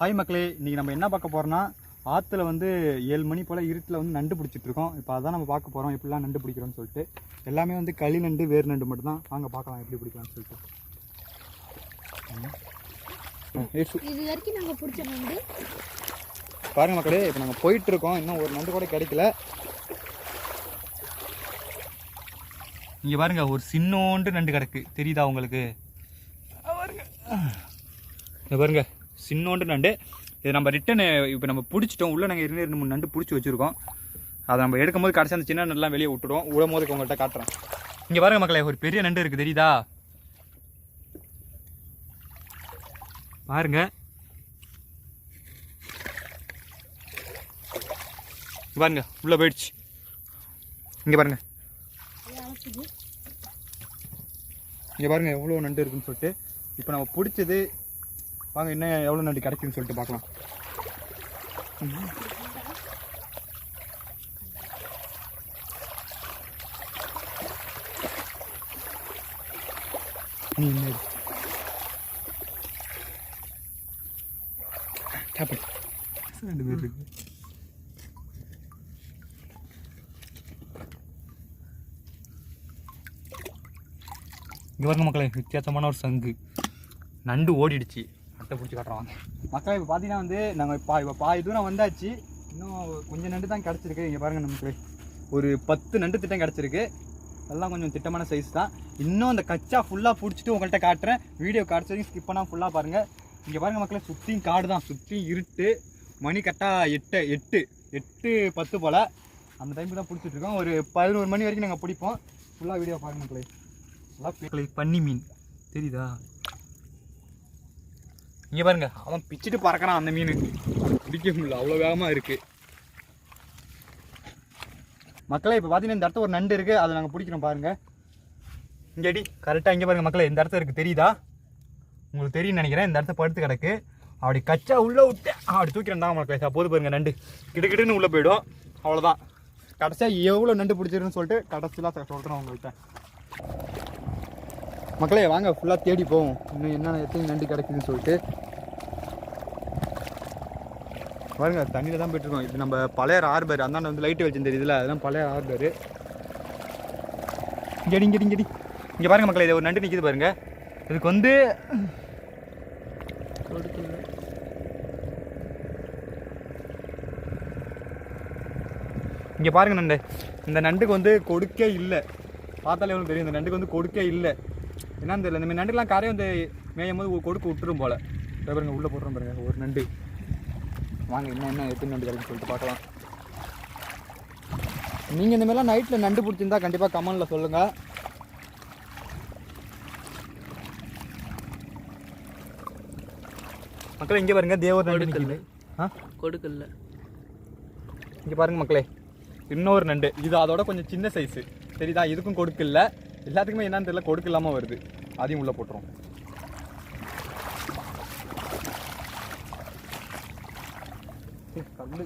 Hi மக்களே, இன்றைக்கி நம்ம என்ன பார்க்க போகிறோம்னா ஆற்றுல வந்து 7 மணி போல் இருட்டில் வந்து நண்டு பிடிச்சிட்ருக்கோம். இப்போ அதான் நம்ம பார்க்க போகிறோம் எப்படிலாம் நண்டு பிடிக்கிறோன்னு சொல்லிட்டு. எல்லாமே வந்து களி நண்டு வேறு நண்டு மட்டும்தான். வாங்க பார்க்கலாம் எப்படி பிடிக்கலாம்னு சொல்லிட்டு. இது வரைக்கும் நாங்கள் பிடிச்ச நண்டு பாருங்க மக்களே, இப்போ நாங்கள் போயிட்டுருக்கோம். இன்னும் ஒரு நண்டு கூட கிடைக்கல. இங்கே பாருங்க, ஒரு சின்னோண்டு நண்டு கிடக்கு, தெரியுதா உங்களுக்கு? பாருங்க சின்னோண்டு நண்டு. இது நம்ம ரிட்டன் இப்போ நம்ம பிடிச்சிட்டோம். உள்ளே நாங்கள் 2-3 நண்டு பிடிச்சி வச்சுருக்கோம். அதை நம்ம எடுக்கும்போது கடைசி அந்த சின்ன நண்டுலாம் வெளியே விட்டுடுவோம். விடும் போது உங்கள்கிட்ட காட்டுறேன். இங்கே பாருங்க மக்களே, ஒரு பெரிய நண்டு இருக்குது, தெரியுதா? பாருங்க, பாருங்க உள்ளே போயிடுச்சு. இங்கே பாருங்க, இங்கே பாருங்க எவ்வளோ நண்டு இருக்குன்னு சொல்லிட்டு. இப்போ நம்ம பிடிச்சது வாங்க, இன்னும் எவ்வளோ நண்டு கிடைக்குன்னு சொல்லிட்டு பார்க்கலாம். ரெண்டு பேர் இருக்கு. இங்கே பாருங்க மக்களே, வித்தியாசமான ஒரு சங்கு நண்டு ஓடிடுச்சு. அட்டை பிடிச்சி காட்டுறாங்க மக்களே. இப்போ பார்த்தீங்கன்னா வந்து நாங்கள் இப்போ பாதி தூரம் வந்தாச்சு. இன்னும் கொஞ்சம் நண்டு தான் கிடச்சிருக்கு. இங்கே பாருங்கள் நமக்கு ஒரு 10 நண்டு திட்டம் கிடச்சிருக்கு. எல்லாம் கொஞ்சம் திட்டமான சைஸ் தான். இன்னும் அந்த கச்சா ஃபுல்லாக பிடிச்சிட்டு உங்கள்கிட்ட காட்டுறேன். வீடியோ காட்சி வரைக்கும் ஸ்கிப் பண்ணால் ஃபுல்லாக பாருங்கள். இங்கே பாருங்கள் மக்களே, சுற்றியும் காடு தான், சுற்றியும் இருட்டு. மணி கரெக்டாக 8:10 போல் அந்த டைமுக்கு தான் பிடிச்சிட்ருக்கோம். ஒரு 11 மணி வரைக்கும் நாங்கள் பிடிப்போம். ஃபுல்லாக வீடியோ பாருங்கள் மக்களே. எல்லாம் பன்னி மீன் தெரியுதா? இங்கே பாருங்க, அவன் பிச்சுட்டு பறக்கிறான். அந்த மீன் பிடிக்க முடியல, அவ்வளோ வேகமாக இருக்குது மக்களே. இப்போ பார்த்தீங்கன்னா இந்த இடத்துல ஒரு நண்டு இருக்குது, அதை நாங்கள் பிடிக்கிறோம் பாருங்கள். இங்கே அடி கரெக்டாக இங்கே பாருங்கள் மக்களே, இந்த இடத்துல இருக்குது, தெரியுதா? உங்களுக்கு தெரியும்னு நினைக்கிறேன். இந்த இடத்த படுத்து கிடக்கு. அப்படி கச்சா உள்ளே விட்டு அப்படி தூக்கிறேன் மக்களே. அப்போது பாருங்கள் நண்டு கிடுக்கிட்டுன்னு உள்ளே போயிடும். அவ்வளோதான். கடைசியாக எவ்வளோ நண்டு பிடிச்சிருக்குன்னு சொல்லிட்டு கடைசியெலாம் சொல்கிறேன் உங்கள்கிட்ட. மக்களே வாங்க, ஃபுல்லாக தேடி போவோம் இன்னும் என்னென்ன எத்தனை நண்டு கிடைக்குதுன்னு சொல்லிட்டு. பாருங்க, தண்ணியில் தான் போயிட்டுருக்கோம். இது நம்ம பழைய ஹார்பர். அந்தாண்ட வந்து லைட்டு வச்சு தெரியுதுல, அதுதான் பழைய ஹார்பர். இங்கடி இங்கே பாருங்க மக்களே, இது ஒரு நண்டு நிற்கிது பாருங்க. இதுக்கு வந்து இங்கே பாருங்க நண்டு. இந்த நண்டுக்கு வந்து கொடுக்கே இல்லை. பார்த்தாலே ஒன்று தெரியும், இந்த நண்டுக்கு வந்து கொடுக்கே இல்லை. என்னன்னு தெரியல. இந்த மாதிரி நண்டுலாம் கரையை வந்து மேயும் போது கொடுக்க விட்டுரும் போல். பாருங்க உள்ளே போட்டுரும் பாருங்க ஒரு நண்டு. வாங்க என்ன எத்தனை நண்டு கிடைக்குன்னு சொல்லிட்டு பார்க்கலாம். நீங்கள் இந்த மாதிரிலாம் நைட்டில் நண்டு பிடிச்சிருந்தா கண்டிப்பாக கமெண்டில் சொல்லுங்கள். மக்களே இங்கே பாருங்க, தேவர் நண்டு நிற்கிது. கொடுக்கல. இங்கே பாருங்க மக்களே, இன்னொரு நண்டு. இது அதோட கொஞ்சம் சின்ன சைஸு, தெரியுதா? இதுக்கும் கொடுக்கல. எல்லாத்துக்குமே என்னன்னு தெரியல, கொடுக்க இல்லாமல் வருது. அதையும் உள்ளே போட்டுரும். கல்லு.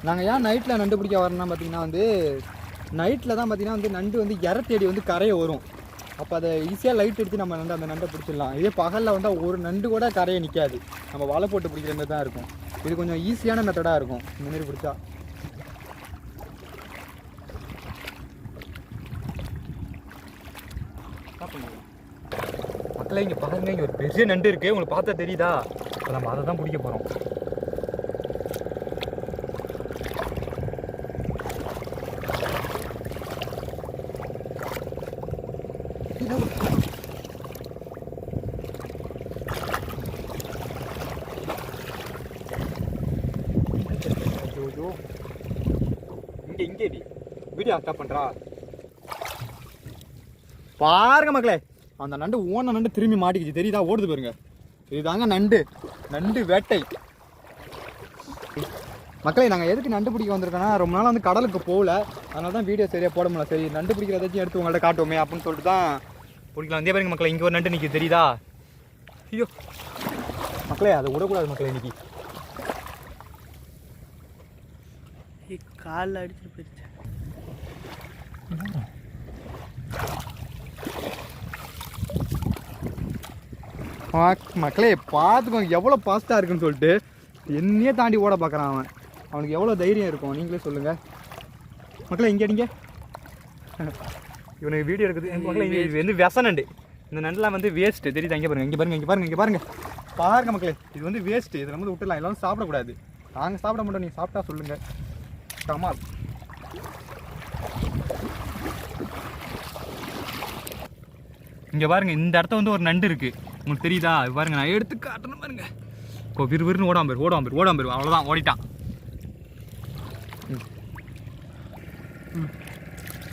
நாங்கள் ஏன் நைட்டில் நண்டு பிடிக்க வரணும்னா பார்த்தீங்கன்னா வந்து நைட்டில் தான் பார்த்தீங்கன்னா வந்து நண்டு வந்து இற தேடி வந்து கரையை வரும். அப்போ அதை ஈஸியாக லைட் எடுத்து நம்ம அந்த நண்டை பிடிச்சிடலாம். இதே பகலில் வந்தால் ஒரு நண்டு கூட கரையை நிற்காது. நம்ம வலை போட்டு பிடிக்கிற மாதிரி தான் இருக்கும். இது கொஞ்சம் ஈஸியான மெத்தடாக இருக்கும் இந்த மாதிரி பிடிச்சா. மக்களே இங்கே பாருங்க, இங்கே ஒரு பெரிய நண்டு இருக்குது. உங்களுக்கு பார்த்தா தெரியுதா? இப்போ நம்ம அதை தான் பிடிக்க போகிறோம். இங்கே வீடியோ ஸ்டாப் பண்ணுறா பாருங்க மக்களே. அந்த நண்டு ஓன நண்டு திரும்பி மாட்டிக்கிச்சு, தெரியுதா? ஓடுது பாருங்க. இதுதாங்க நண்டு வேட்டை. மக்களே நாங்கள் எதுக்கு நண்டு பிடிக்க வந்திருக்கோன்னா, ரொம்ப நாள் வந்து கடலுக்கு போகல, அதனால தான் வீடியோ சரியாக போட முடியல. சரி நண்டு பிடிக்கிற ஏதாச்சும் எடுத்து உங்கள்கிட்ட காட்டுவோமே அப்படின்னு சொல்லிட்டு தான் பிடிக்கலாம். இதே பாருங்க மக்களே, இங்கே ஒரு நண்டு நிற்கிது, தெரியுதா? ஐயோ மக்களே, அதை விடக்கூடாது மக்களே. இன்னைக்கு காலில் அடிச்சுட்டு போயிடுச்சு. மக்களே பார்த்துக்கோங்க எவ்வளோ ஃபாஸ்ட்டாக இருக்குன்னு சொல்லிட்டு என்னையே தாண்டி ஓட பார்க்குறான் அவன். அவனுக்கு எவ்வளோ தைரியம் இருக்கும் நீங்களே சொல்லுங்கள் மக்களே. இங்கே அடிங்க இவனுக்கு வீடியோ இருக்குது மக்களே. இது வந்து விச நண்டு. இந்த நண்டுலாம் வந்து வேஸ்ட்டு தெரியுது. இங்கே பாருங்கள், இங்கே பாருங்கள், இங்கே பாருங்கள், இங்கே பாருங்கள் பாருங்க மக்களே. இது வந்து வேஸ்ட்டு. இதில் வந்து விட்டுலாம். எல்லாம் சாப்பிடக்கூடாது. நாங்கள் சாப்பிட மாட்டோம். நீங்கள் சாப்பிட்டா சொல்லுங்கள். கமால் இங்கே பாருங்கள். இந்த இடத்த வந்து ஒரு நண்டு இருக்குது. உங்களுக்கு தெரியுதா? பாருங்கள் நான் எடுத்து காட்டணும் பாருங்கள். இப்போ விறுவிறுன்னு ஓடாம போயிரு அவ்வளோதான், ஓடிட்டான்.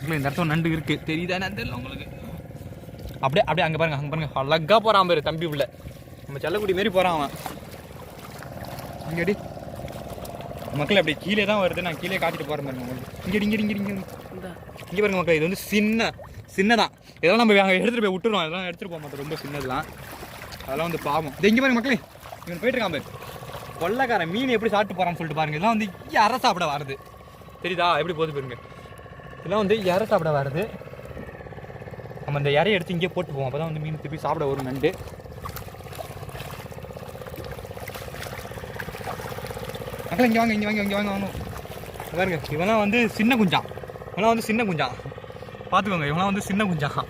இந்த இடத்துல ஒரு நண்டு இருக்குது. தெரியுதா? நான் தெரியல உங்களுக்கு. அப்படியே அப்படியே அங்கே பாருங்கள் அழகாக போகிறான் பேர் தம்பி உள்ள. நம்ம செல்லக்குடி மாரி போகிறான் அவன். இங்கடி மக்கள் அப்படி கீழே தான் வருது. நான் கீழே காட்டிட்டு போகிறேன் பாருங்க உங்களுக்கு. இங்கே பாருங்க மக்கள். இது வந்து சின்னதான். இதெல்லாம் நம்ம எடுத்துகிட்டு போய் விட்டுருவோம். இதெல்லாம் எடுத்துகிட்டு போக மாட்டோம். ரொம்ப சின்னதுலாம் அதெல்லாம் வந்து பாவம். இது இங்கே பாருங்க மக்களே. இவன் போயிட்டு இருக்கான் பாரு. கொள்ளைக்காரன் மீன் எப்படி சாப்பிட்டு போகிறான்னு சொல்லிட்டு பாருங்க. இதெல்லாம் வந்து இறை சாப்பிட வருது. தெரியுதா எப்படி போகுது பாருங்க. இதெல்லாம் வந்து இறை சாப்பிட வருது. நம்ம இந்த இறையை எடுத்து இங்கே போட்டு போவோம். அப்போ தான் வந்து மீன் திருப்பி சாப்பிட வரும் நண்டு. மக்கள் இங்கே வாங்க பாருங்க. இவெல்லாம் வந்து சின்ன குஞ்சான். பார்த்துக்கோங்க. இவெல்லாம் வந்து சின்ன குஞ்சான்.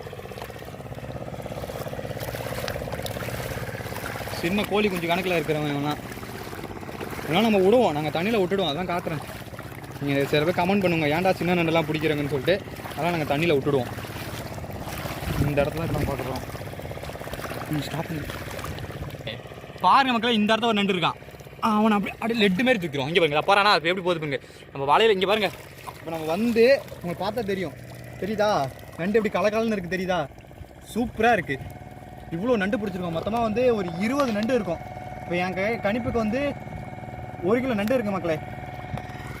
சின்ன கோழி குஞ்சு கணக்கில் இருக்கிறவன் இவெல்லாம் நம்ம விடுவோம். நாங்கள் தண்ணியில் விட்டுடுவோம். அதான் காட்டுறேன். நீங்கள் சில பேர் கமெண்ட் பண்ணுங்க, ஏன்டா சின்ன நண்டெல்லாம் பிடிக்கிறாங்கன்னு சொல்லிட்டு. அதெல்லாம் நாங்கள் தண்ணியில் விட்டுடுவோம். இந்த இடத்துல நம்ம பார்க்குறோம். ஸ்டாப் பண்ணி பாருங்க மக்களே. இந்த இடத்துல ஒரு நண்டு இருக்கான். அவனை அப்படியே லெட்டு மாரி தூக்கிறோம். இங்கே பாருங்க அப்பாரானா அது எப்படி போகுது பாருங்க. நம்ம வலையில் இங்கே பாருங்க. இப்போ நம்ம வந்து உங்களுக்கு பார்த்தா தெரியுதா நண்டு எப்படி கலக்கலன்னு இருக்குது. தெரியுதா? சூப்பராக இருக்குது. இவ்வளோ நண்டு பிடிச்சிருக்கோம். மொத்தமாக வந்து ஒரு 20 நண்டு இருக்கும். இப்போ என் கணிப்புக்கு வந்து 1 கிலோ நண்டு இருக்குது மக்களே.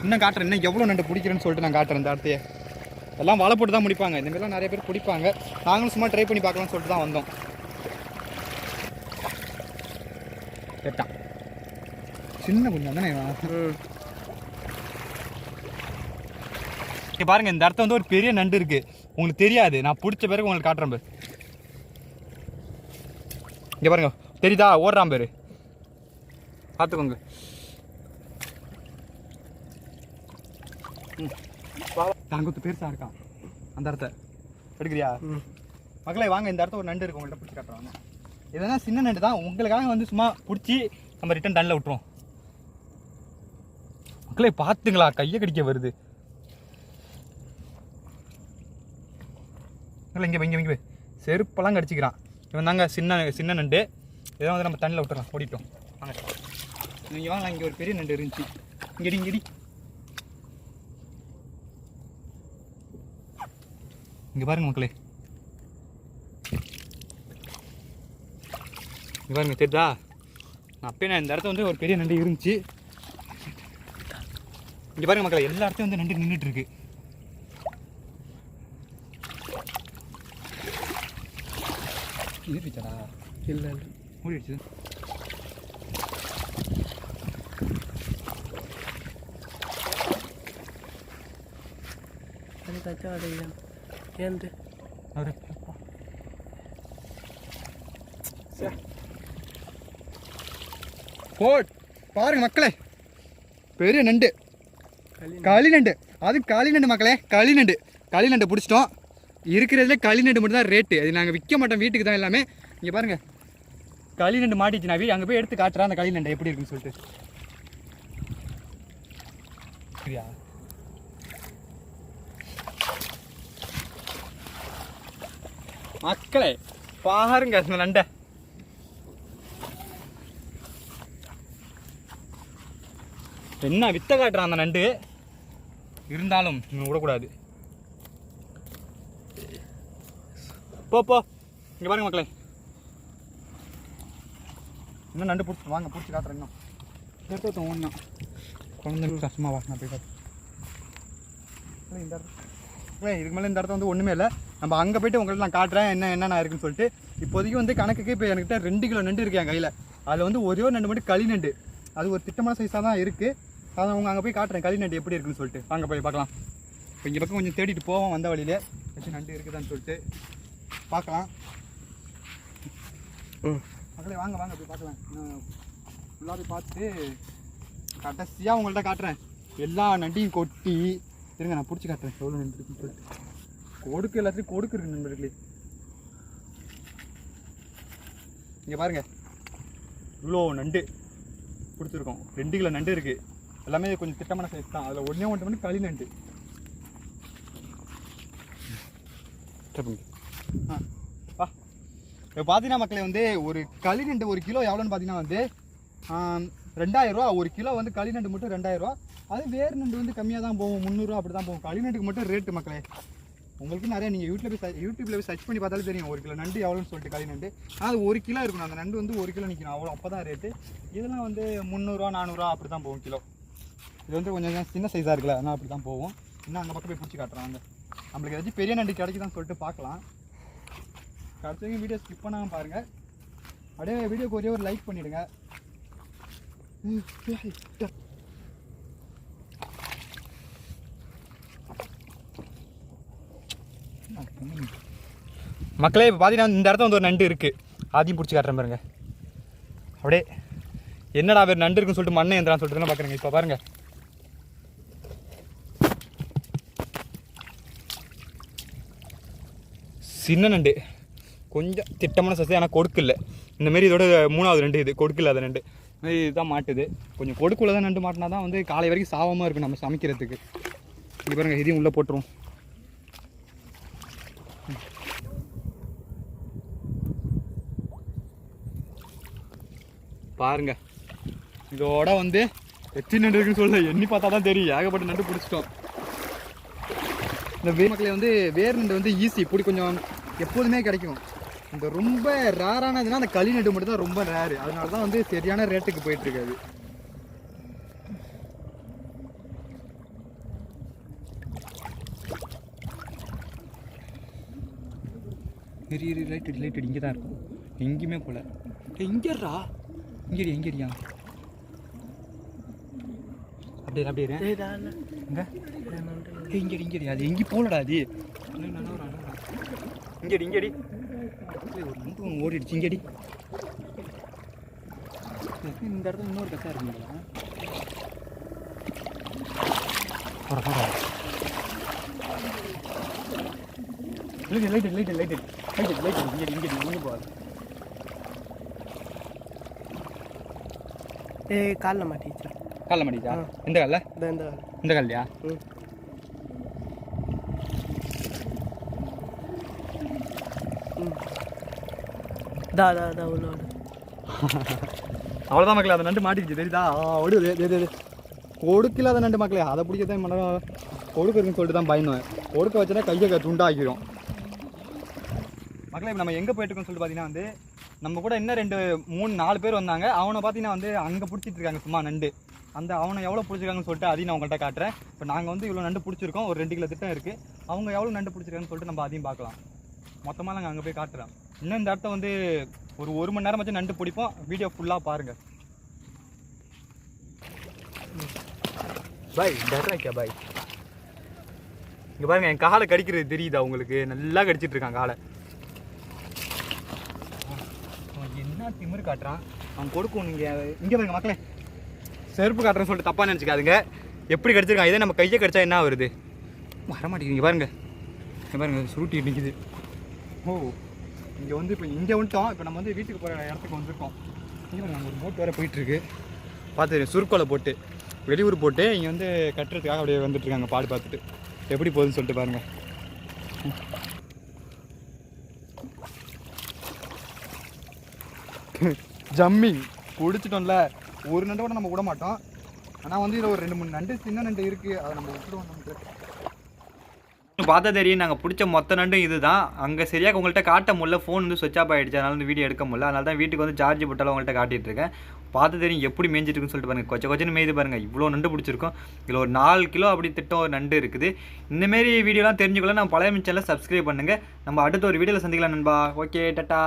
இன்னும் காட்டுறேன். இன்னும் எவ்வளோ நண்டு பிடிக்கிறேன்னு சொல்லிட்டு நான் காட்டுறேன். இந்த இடத்தையே எல்லாம் வலை போட்டு தான் முடிப்பாங்க. இந்தமாரிலாம் நிறைய பேர் பிடிப்பாங்க. நாங்களும் சும்மா ட்ரை பண்ணி பார்க்கலாம்னு சொல்லிட்டு தான் வந்தோம். கேட்டான் சின்ன கொஞ்சம் தானே. பாருங்க இந்த இடத்த வந்து ஒரு பெரிய நண்டு இருக்கு. உங்களுக்கு தெரியாது. நான் பிடிச்ச பிறகு உங்களுக்கு காட்டுறேன் பேர். இங்க பாருங்க தெரியுதா? ஓடுறான் பேரு. பார்த்துக்கோங்க. தங்கத்து பெருசா இருக்கான். அந்த இடத்த எடுக்கிறியா மக்களே? வாங்க. இந்த இடத்த ஒரு நண்டு இருக்கு. உங்கள்கிட்ட பிடிச்சி காட்டுறாங்க. இதெல்லாம் சின்ன நண்டு தான். உங்களுக்காக வந்து சும்மா பிடிச்சி நம்ம ரிட்டன் தண்ணில் விட்டுருவோம். மக்களே பார்த்துங்களா? கையை கடிக்க வருது. இல்லை இங்கே செருப்பெல்லாம் கடிச்சிக்கிறான். இவன் தாங்க சின்ன நண்டு. இதெல்லாம் வந்து நம்ம தண்ணியில் விட்டுறோம். ஓடிட்டோம். வாங்க நீங்கள் வாங்க. இங்கே ஒரு பெரிய நண்டு இருந்துச்சு. இங்கடி இங்கே பாருங்க மக்களே. இங்கே பாருங்க தெரியுதா? அப்பயே நான் இந்த இடத்த வந்து ஒரு பெரிய நண்டு இருந்துச்சு. இங்கே பாருங்க மக்களே. எல்லா இடத்தையும் வந்து நண்டு நின்றுட்டு இருக்கு. இருந்துச்சடா? இல்லை மூடிடுச்சு. பாருங்க மக்களே. பெரிய நண்டு களி நண்டு. அது களி நண்டு மக்களே. களி நண்டு பிடிச்சிட்டோம். இருக்கிறதுல களி நண்டு மட்டும் தான் ரேட்டு. அது நாங்கள் விற்க மாட்டோம். வீட்டுக்கு தான் எல்லாமே. இங்கே பாருங்க களி நண்டு மாட்டிச்சு. நான் அங்கே போய் எடுத்து காட்டுறேன் அந்த களி நண்டு எப்படி இருக்குன்னு சொல்லிட்டு. சரியா? மக்களே பாருங்க அந்த நண்டை. என்ன வித்த காட்டுறான் அந்த நண்டு. இருந்தாலும் விடக்கூடாது. போ இங்கே பாருங்க மக்களே. இன்னும் நண்டு பிடிச்சி வாங்க. பிடிச்சி காட்டுறேன். இன்னும் எடுத்து ஒன்றா குழந்தைங்க கஷ்டமாக வா. நான் போய் காட்டுறேன். இந்த இடத்துல இதுக்கு மேலே இந்த இடத்த வந்து ஒன்றுமே இல்லை. நம்ம அங்கே போய்ட்டு உங்களுக்கு நான் காட்டுறேன் என்னென்ன இருக்குன்னு சொல்லிட்டு. இப்போதைக்கு வந்து கணக்குக்கு இப்போ என்கிட்ட 2 கிலோ நண்டு இருக்குது என் கையில். அதில் வந்து ஒரே ஒரு நண்டு மட்டும் களி நண்டு. அது ஒரு திட்டமான சைஸாக தான் இருக்குது. அதை அவங்க அங்கே போய் காட்டுறேன் களி நண்டு எப்படி இருக்குன்னு சொல்லிட்டு. வாங்க போய் பார்க்கலாம். இப்போ இங்கே பக்கம் கொஞ்சம் தேடிட்டு போவோம். வந்த வழியிலே வச்சு நண்டு இருக்குதான்னு சொல்லிட்டு பார்க்கலாம். மக்களே வாங்க வாங்க போய் பார்க்கலாம். நான் ஃபுல்லாக போய் பார்த்துட்டு கடைசியாக உங்கள்கிட்ட காட்டுறேன். எல்லா நண்டையும் கொட்டி இருங்க, நான் பிடிச்சி காட்டுறேன் எவ்வளோ நண்டு இருக்குன்னு சொல்லிட்டு. கொடுக்கு எல்லாத்துலையும் கொடுக்கு இருக்கு நண்பர்களே. இங்கே பாருங்கள், இவ்வளோ நண்டு பிடிச்சிருக்கோம். 2 கிலோ நண்டு இருக்குது. எல்லாமே கொஞ்சம் திட்டமான சைஸ் தான். அதில் ஒன்றே மட்டும் களி நண்டு. இப்போ பார்த்தீங்கன்னா மக்களே வந்து ஒரு களி நண்டு 1 கிலோ எவ்வளோன்னு பார்த்தீங்கன்னா வந்து 2000 ரூபா. 1 கிலோ வந்து களி நண்டு மட்டும் 2000 ரூபா. அது வேறு நண்டு வந்து கம்மியாக தான் போகும், 300 ரூபா அப்படி தான் போகும். களி நண்டுக்கு மட்டும் ரேட்டு மக்களே. உங்களுக்கு நிறைய நீங்கள் யூடியூப்ல போய் சர்ச் பண்ணி பார்த்தாலும் தெரியும் 1 கிலோ நண்டு எவ்வளோன்னு சொல்லிட்டு களி நண்டு. அது 1 கிலோ இருக்கணும். அந்த நண்டு வந்து 1 கிலோ நிற்கணும், அவ்வளோ அப்போ தான் ரேட்டு. இதெல்லாம் வந்து 300 ரூபா 400 ரூபா அப்படி தான் போகும் கிலோ. இது வந்து கொஞ்சம் சின்ன சைஸாக இருக்குல்ல, அதனால் அப்படி தான் போகும். இன்னும் அந்த பக்கம் போய் பிடிச்சி காட்டுறாங்க. நம்மளுக்கு ஏதாச்சும் பெரிய நண்டு கிடைக்குதான்னு சொல்லிட்டு பார்க்கலாம். கடைசி வீடியோ ஸ்கிப் பண்ணாமல் பாருங்கள். அப்படியே வீடியோக்கு ஒரே ஒரு லைக் பண்ணிவிடுங்க. மக்களே இப்போ பார்த்தீங்கன்னா இந்த இடத்துல வந்து ஒரு நண்டு இருக்குது. அதையும் பிடிச்சி காட்டுறேன் பாருங்க. அப்படியே என்னடா வேறு நண்டு இருக்குன்னு சொல்லிட்டு மண்ணை எந்திரான்னு சொல்லிட்டு தான் பார்க்குறேங்க. இப்போ பாருங்கள், சின்ன நண்டு கொஞ்சம் திட்டமான சசி, ஆனால் கொடுக்கல. இந்தமாரி இதோட 3வது நண்டு இது, கொடுக்கல அது நண்டு இதுதான் மாட்டுது. கொஞ்சம் கொடுக்குள்ள தான் நண்டு மாட்டினா தான் வந்து காலை வரைக்கும் சாவமாக இருக்கும் நம்ம சமைக்கிறதுக்கு. இது பாருங்கள், இதையும் உள்ளே போட்டுருவோம். பாருங்க, இதோட வந்து எத்தனை நண்டு இருக்குன்னு சொல்ல எண்ணி பார்த்தா தான் தெரியும். ஏகப்பட்ட நண்டு பிடிச்சிட்டோம். இந்த மக்களே வந்து வேர் நண்டு வந்து ஈஸி, இப்படி கொஞ்சம் எப்போதுமே கிடைக்கும். இந்த ரொம்ப ரேரானதுன்னா அந்த களி நண்டு மட்டும் தான் ரொம்ப ரேரு. அதனால தான் வந்து சரியான ரேட்டுக்கு போயிட்டுருக்காது. லைட் இங்கே தான் இருக்கும், எங்கேயுமே போல. இங்கேடா எங்கேடியா அப்படியே இங்கடி அது எங்கேயும் போலடா. அது இங்கடி ஒரு நண்டு ஒன்று ஓடிடுச்சு. இங்கடி இந்த இடத்துல இன்னொரு கட்டா இருக்குங்களா? லைட் இங்கடி போகாது. காலில் மாட்டிச்சா? காலில் மாட்டிச்சா? எந்த காலில்? இந்த காலியா? அவ்வளோதான் மக்களே, அந்த நண்டு மாட்டிக்கிச்சு தெரியுதா? ஓடுது கொடுக்கல அந்த நண்டு மக்களே. அதை பிடிக்கதான் கொடுக்குறதுன்னு சொல்லிட்டு தான் பயந்தோம். கொடுக்க வச்சுன்னா கையை துண்டாக்கிடும் மக்களே. இப்போ நம்ம எங்கே போயிட்டுருக்கோன்னு சொல்லிட்டு பார்த்தீங்கன்னா வந்து நம்ம கூட இன்னும் 2 3 4 பேர் வந்தாங்க. அவனை பார்த்தீங்கன்னா வந்து அங்கே பிடிச்சிட்டு இருக்காங்க சும்மா நண்டு. அந்த அவனை எவ்வளோ பிடிச்சிருக்காங்கன்னு சொல்லிட்டு அதையும் நான் உங்கள்கிட்ட காட்டுறேன். இப்போ நாங்கள் வந்து இவ்வளோ நண்டு பிடிச்சிருக்கோம், ஒரு 2 கிலோ திட்டம் இருக்குது. அவங்க எவ்வளோ நண்டு பிடிச்சிருக்காங்கன்னு சொல்லிட்டு நம்ம அதையும் பார்க்கலாம். மொத்தமாக நாங்கள் அங்கே போய் காட்டுறோம். இன்னும் இந்த இடத்த வந்து ஒரு 1 மணி நேரம் வச்சு நண்டு பிடிப்போம். வீடியோ ஃபுல்லாக பாருங்கள். பாய் டர்ராக்கியா பாய். இங்கே பாருங்கள், என் காலை கடிக்கிறது தெரியுதா உங்களுக்கு? நல்லா கடிச்சிட்டு இருக்கான் காலை. என்ன திமிரு காட்டுறான் அவன். கொடுக்கும். நீங்கள் இங்கே பாருங்க மக்களே, செருப்பு காட்டுறேன்னு சொல்லிட்டு தப்பாக நினச்சிக்காதுங்க. எப்படி கடிச்சிருக்கான். இதே நம்ம கையை கடிச்சா என்ன வருது? வரமாட்டேங்குது. பாருங்க சுருட்டி நிற்கிது. ஓ, இங்கே வந்து இப்போ இங்கே வந்துட்டோம். இப்போ நம்ம வந்து வீட்டுக்கு போகிற இடத்துக்கு வந்திருக்கோம். இங்கே நாங்கள் ஒரு போட் வேறு போயிட்டுருக்கு. பார்த்து சுருக்கோலை போட்டு வெளியூர் போட்டு இங்கே வந்து கட்டுறதுக்காக அப்படியே வந்துட்டுருக்காங்க. பாடு பார்த்துட்டு எப்படி போகுதுன்னு சொல்லிட்டு பாருங்கள். ஜம்மிங் பிடிச்சிட்டோம்ல. ஒரு நண்டை கூட நம்ம விட மாட்டோம். ஆனால் வந்து இதில் ஒரு 2 3 நண்டு சின்ன நண்டு இருக்குது. அதை நம்ம விட்டுடுவோம். நமக்கு பார்த்தா தெரியும், நாங்கள் பிடிச்ச மொத்த நண்டும் இது தான். அங்கே சரியாக உங்கள்கிட்ட காட்ட முடியல, ஃபோன் வந்து சுவிட்ச் ஆஃப் ஆகிடுச்சு. அதனால வந்து வீடியோ எடுக்க முடியல. அதனால தான் வீட்டுக்கு வந்து சார்ஜ் போட்டாலும் உங்கள்கிட்ட காட்டிகிட்டு இருக்கேன். பார்த்து தெரியும் எப்படி மேய்ஞ்சிட்டுருக்குன்னு சொல்லிட்டு பாருங்கள். கொச்சன்னு மேய்து பாருங்கள். இவ்வளோ நண்டு பிடிச்சிருக்கோம். இதில் ஒரு 4 கிலோ அப்படி திட்டம் ஒரு நண்டு இருக்குது. இந்தமாரி வீடியோலாம் தெரிஞ்சுக்கலாம் நம்ம பழைய சேனலை சப்ஸ்கிரைப் பண்ணுங்கள். நம்ம அடுத்த ஒரு வீடியோவில் சந்திக்கலாம் நண்பா. Okay, tata.